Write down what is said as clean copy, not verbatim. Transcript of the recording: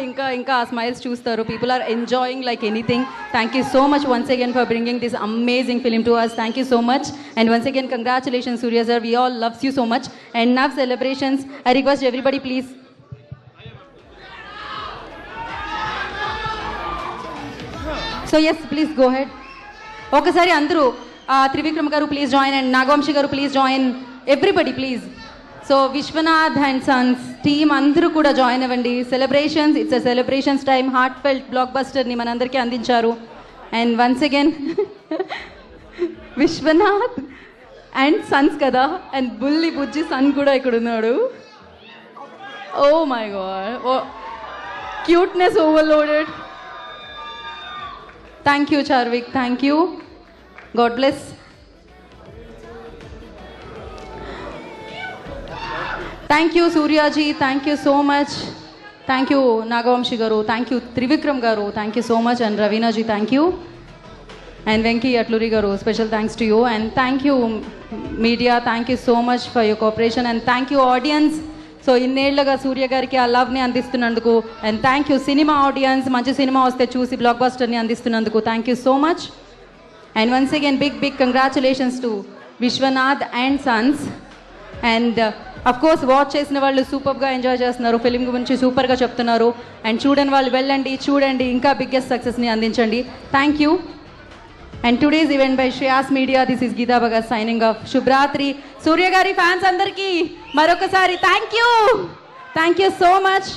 ఇంకా ఇంకా ఆ స్మైల్స్ చూస్తారు. People are enjoying like anything. Thank you so much once again for bringing this amazing film to us. Thank you so much and once again congratulations Suriya sir. We all loves you so much and now celebrations. I request everybody please. So yes please go ahead. ఒకసారి అందరూ Trivikram garu please join and Nagavamsi garu please join. Everybody please. So Vishwanath and sons team అందరూ కూడా join అవ్వండి. Celebrations, it's a celebrations time. Heart felt block బస్టర్ని మనందరికీ అందించారు. And once again Vishwanath and Sons కదా, and బుల్లి బుజ్జి సన్ కూడా ఇక్కడ ఉన్నాడు. Oh my god, oh cuteness overloaded. Thank you Charvik, thank you. God bless. Thank you Suryaji, thank you so much. Thank you Nagavamsi గారు, థ్యాంక్ యూ త్రివిక్రమ్ గారు, thank you so much. And Raveenaji thank you. And Venky Atluri గారు special thanks to you. And thank you media, thank you so much for your cooperation. And thank you audience. So ఇన్నేళ్లుగా సూర్య గారికి ఆ లవ్ని అందిస్తున్నందుకు. And thank you cinema audience, మంచి cinema వస్తే చూసి block బస్టర్ని అందిస్తున్నందుకు thank you so much. And once again big congratulations to Vishwanath and Sons. And of course watch చేసిన వాళ్ళు సూపర్గా ఎంజాయ్ చేస్తున్నారు, ఫిలిం గురించి సూపర్గా చెప్తున్నారు. అండ్ చూడని వాళ్ళు వెళ్ళండి, చూడండి, ఇంకా బిగ్గెస్ట్ సక్సెస్ని అందించండి. Thank you. And today's event by Shreyas media. This is Geeta Bhagat signing off. శుభరాత్రి. సూర్య గారి ఫ్యాన్స్ అందరికీ మరొకసారి థ్యాంక్ యూ సో మచ్.